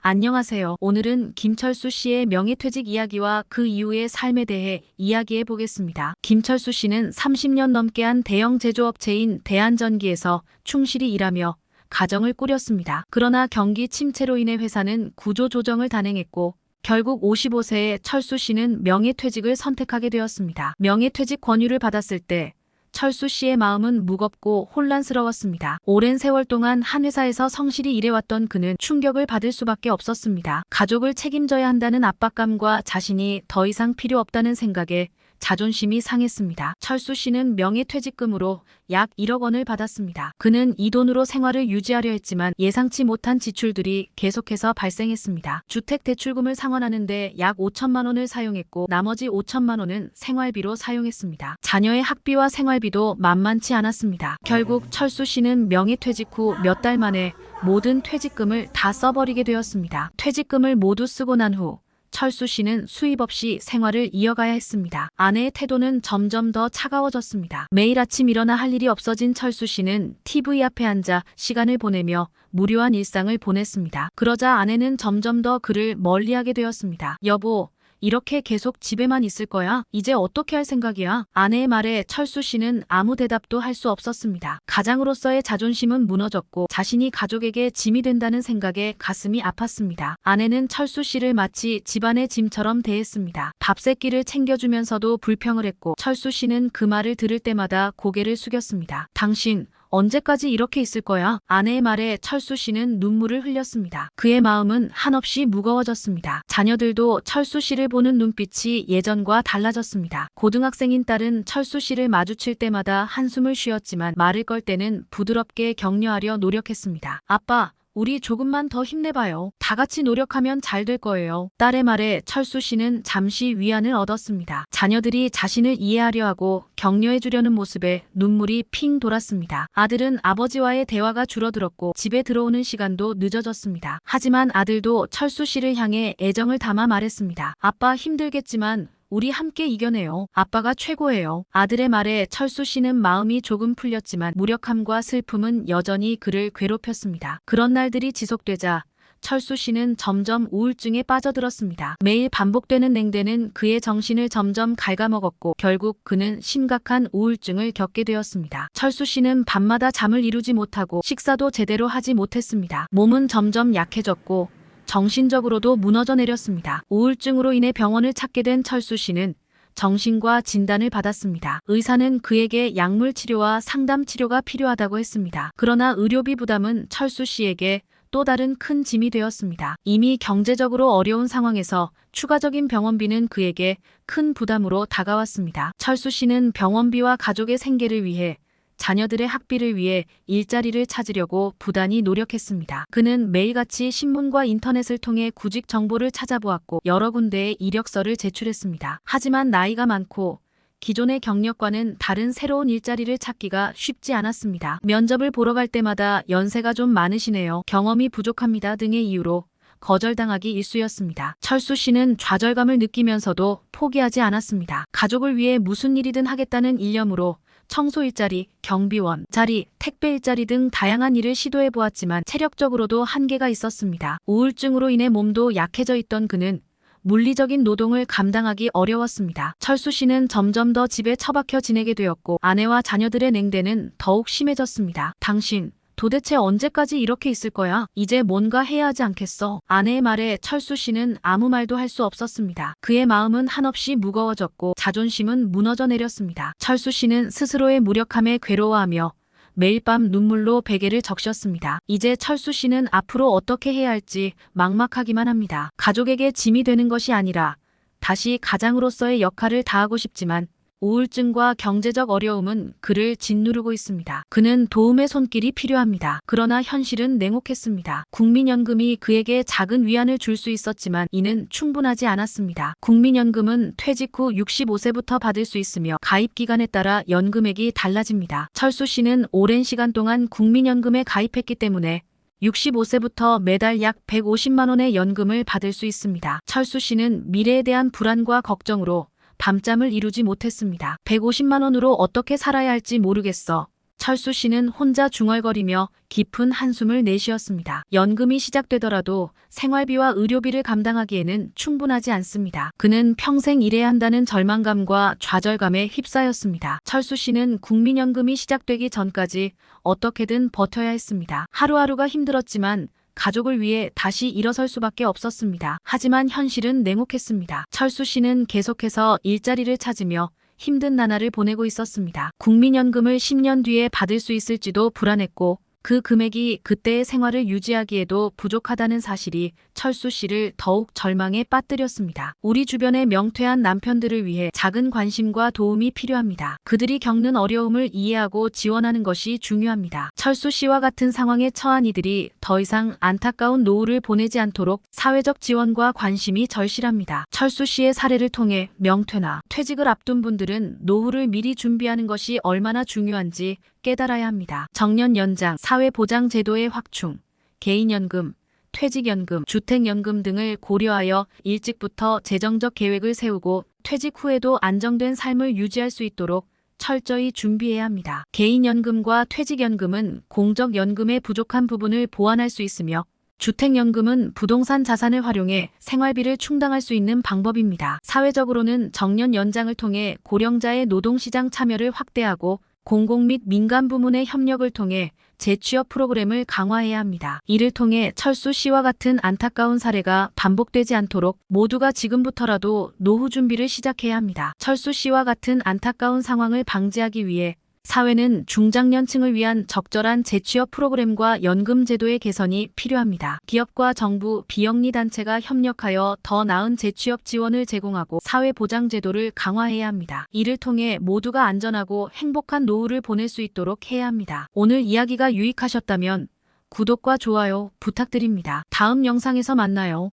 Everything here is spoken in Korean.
안녕하세요. 오늘은 김철수 씨의 명예퇴직 이야기와 그 이후의 삶에 대해 이야기해 보겠습니다. 김철수 씨는 30년 넘게 한 대형 제조업체인 대한전기에서 충실히 일하며 가정을 꾸렸습니다. 그러나 경기 침체로 인해 회사는 구조조정을 단행했고 결국 55세에 철수 씨는 명예퇴직을 선택하게 되었습니다. 명예퇴직 권유를 받았을 때 철수 씨의 마음은 무겁고 혼란스러웠습니다. 오랜 세월 동안 한 회사에서 성실히 일해왔던 그는 충격을 받을 수밖에 없었습니다. 가족을 책임져야 한다는 압박감과 자신이 더 이상 필요 없다는 생각에 자존심이 상했습니다. 철수 씨는 명예퇴직금으로 약 1억 원을 받았습니다. 그는 이 돈으로 생활을 유지하려 했지만 예상치 못한 지출들이 계속해서 발생했습니다. 주택대출금을 상환하는데 약 5천만 원을 사용했고 나머지 5천만 원은 생활비로 사용했습니다. 자녀의 학비와 생활비도 만만치 않았습니다. 결국 철수 씨는 명예퇴직 후 몇 달 만에 모든 퇴직금을 다 써버리게 되었습니다. 퇴직금을 모두 쓰고 난 후 철수 씨는 수입 없이 생활을 이어가야 했습니다. 아내의 태도는 점점 더 차가워졌습니다. 매일 아침 일어나 할 일이 없어진 철수 씨는 TV 앞에 앉아 시간을 보내며 무료한 일상을 보냈습니다. 그러자 아내는 점점 더 그를 멀리하게 되었습니다. 여보, 이렇게 계속 집에만 있을 거야? 이제 어떻게 할 생각이야? 아내의 말에 철수 씨는 아무 대답도 할 수 없었습니다. 가장으로서의 자존심은 무너졌고 자신이 가족에게 짐이 된다는 생각에 가슴이 아팠습니다. 아내는 철수 씨를 마치 집안의 짐처럼 대했습니다. 밥 세 끼를 챙겨주면서도 불평을 했고 철수 씨는 그 말을 들을 때마다 고개를 숙였습니다. 당신 언제까지 이렇게 있을 거야? 아내의 말에 철수 씨는 눈물을 흘렸습니다. 그의 마음은 한없이 무거워졌습니다. 자녀들도 철수 씨를 보는 눈빛이 예전과 달라졌습니다. 고등학생인 딸은 철수 씨를 마주칠 때마다 한숨을 쉬었지만 말을 걸 때는 부드럽게 격려하려 노력했습니다. 아빠, 우리 조금만 더 힘내봐요. 다 같이 노력하면 잘 될 거예요. 딸의 말에 철수 씨는 잠시 위안을 얻었습니다. 자녀들이 자신을 이해하려 하고 격려해 주려는 모습에 눈물이 핑 돌았습니다. 아들은 아버지와의 대화가 줄어들었고 집에 들어오는 시간도 늦어졌습니다. 하지만 아들도 철수 씨를 향해 애정을 담아 말했습니다. 아빠 힘들겠지만 우리 함께 이겨내요. 아빠가 최고예요. 아들의 말에 철수 씨는 마음이 조금 풀렸지만 무력함과 슬픔은 여전히 그를 괴롭혔습니다. 그런 날들이 지속되자 철수 씨는 점점 우울증에 빠져들었습니다. 매일 반복되는 냉대는 그의 정신을 점점 갉아먹었고 결국 그는 심각한 우울증을 겪게 되었습니다. 철수 씨는 밤마다 잠을 이루지 못하고 식사도 제대로 하지 못했습니다. 몸은 점점 약해졌고 정신적으로도 무너져 내렸습니다. 우울증으로 인해 병원을 찾게 된 철수 씨는 정신과 진단을 받았습니다. 의사는 그에게 약물 치료와 상담 치료가 필요하다고 했습니다. 그러나 의료비 부담은 철수 씨에게 또 다른 큰 짐이 되었습니다. 이미 경제적으로 어려운 상황에서 추가적인 병원비는 그에게 큰 부담으로 다가왔습니다. 철수 씨는 병원비와 가족의 생계를 위해 자녀들의 학비를 위해 일자리를 찾으려고 부단히 노력했습니다. 그는 매일같이 신문과 인터넷을 통해 구직 정보를 찾아보았고 여러 군데에 이력서를 제출했습니다. 하지만 나이가 많고 기존의 경력과는 다른 새로운 일자리를 찾기가 쉽지 않았습니다. 면접을 보러 갈 때마다 연세가 좀 많으시네요. 경험이 부족합니다 등의 이유로 거절당하기 일쑤였습니다. 철수 씨는 좌절감을 느끼면서도 포기하지 않았습니다. 가족을 위해 무슨 일이든 하겠다는 일념으로 청소 일자리, 경비원 자리, 택배 일자리 등 다양한 일을 시도해 보았지만 체력적으로도 한계가 있었습니다. 우울증으로 인해 몸도 약해져 있던 그는 물리적인 노동을 감당하기 어려웠습니다. 철수 씨는 점점 더 집에 처박혀 지내게 되었고 아내와 자녀들의 냉대는 더욱 심해졌습니다. 당신 도대체 언제까지 이렇게 있을 거야? 이제 뭔가 해야 하지 않겠어? 아내의 말에 철수 씨는 아무 말도 할 수 없었습니다. 그의 마음은 한없이 무거워졌고 자존심은 무너져 내렸습니다. 철수 씨는 스스로의 무력함에 괴로워하며 매일 밤 눈물로 베개를 적셨습니다. 이제 철수 씨는 앞으로 어떻게 해야 할지 막막하기만 합니다. 가족에게 짐이 되는 것이 아니라 다시 가장으로서의 역할을 다하고 싶지만 우울증과 경제적 어려움은 그를 짓누르고 있습니다. 그는 도움의 손길이 필요합니다. 그러나 현실은 냉혹했습니다. 국민연금이 그에게 작은 위안을 줄 수 있었지만 이는 충분하지 않았습니다. 국민연금은 퇴직 후 65세부터 받을 수 있으며 가입 기간에 따라 연금액이 달라집니다. 철수 씨는 오랜 시간 동안 국민연금에 가입했기 때문에 65세부터 매달 약 150만 원의 연금을 받을 수 있습니다. 철수 씨는 미래에 대한 불안과 걱정으로 밤잠을 이루지 못했습니다. 150만 원으로 어떻게 살아야 할지 모르겠어. 철수 씨는 혼자 중얼거리며 깊은 한숨을 내쉬었습니다. 연금이 시작되더라도 생활비와 의료비를 감당하기에는 충분하지 않습니다. 그는 평생 일해야 한다는 절망감과 좌절감에 휩싸였습니다. 철수 씨는 국민연금이 시작되기 전까지 어떻게든 버텨야 했습니다. 하루하루가 힘들었지만 가족을 위해 다시 일어설 수밖에 없었습니다. 하지만 현실은 냉혹했습니다. 철수 씨는 계속해서 일자리를 찾으며 힘든 나날을 보내고 있었습니다. 국민연금을 10년 뒤에 받을 수 있을지도 불안했고 그 금액이 그때의 생활을 유지하기에도 부족하다는 사실이 철수 씨를 더욱 절망에 빠뜨렸습니다. 우리 주변의 명퇴한 남편들을 위해 작은 관심과 도움이 필요합니다. 그들이 겪는 어려움을 이해하고 지원하는 것이 중요합니다. 철수 씨와 같은 상황에 처한 이들이 더 이상 안타까운 노후를 보내지 않도록 사회적 지원과 관심이 절실합니다. 철수 씨의 사례를 통해 명퇴나 퇴직을 앞둔 분들은 노후를 미리 준비하는 것이 얼마나 중요한지 깨달아야 합니다. 정년 연장, 사회보장 제도의 확충, 개인연금, 퇴직연금, 주택연금 등을 고려하여 일찍부터 재정적 계획을 세우고 퇴직 후에도 안정된 삶을 유지할 수 있도록 철저히 준비해야 합니다. 개인연금과 퇴직연금은 공적연금의 부족한 부분을 보완할 수 있으며 주택연금은 부동산 자산을 활용해 생활비를 충당할 수 있는 방법입니다. 사회적으로는 정년 연장을 통해 고령자의 노동시장 참여를 확대하고 공공 및 민간 부문의 협력을 통해 재취업 프로그램을 강화해야 합니다. 이를 통해 철수 씨와 같은 안타까운 사례가 반복되지 않도록 모두가 지금부터라도 노후 준비를 시작해야 합니다. 철수 씨와 같은 안타까운 상황을 방지하기 위해 사회는 중장년층을 위한 적절한 재취업 프로그램과 연금 제도의 개선이 필요합니다. 기업과 정부, 비영리 단체가 협력하여 더 나은 재취업 지원을 제공하고 사회보장 제도를 강화해야 합니다. 이를 통해 모두가 안전하고 행복한 노후를 보낼 수 있도록 해야 합니다. 오늘 이야기가 유익하셨다면 구독과 좋아요 부탁드립니다. 다음 영상에서 만나요.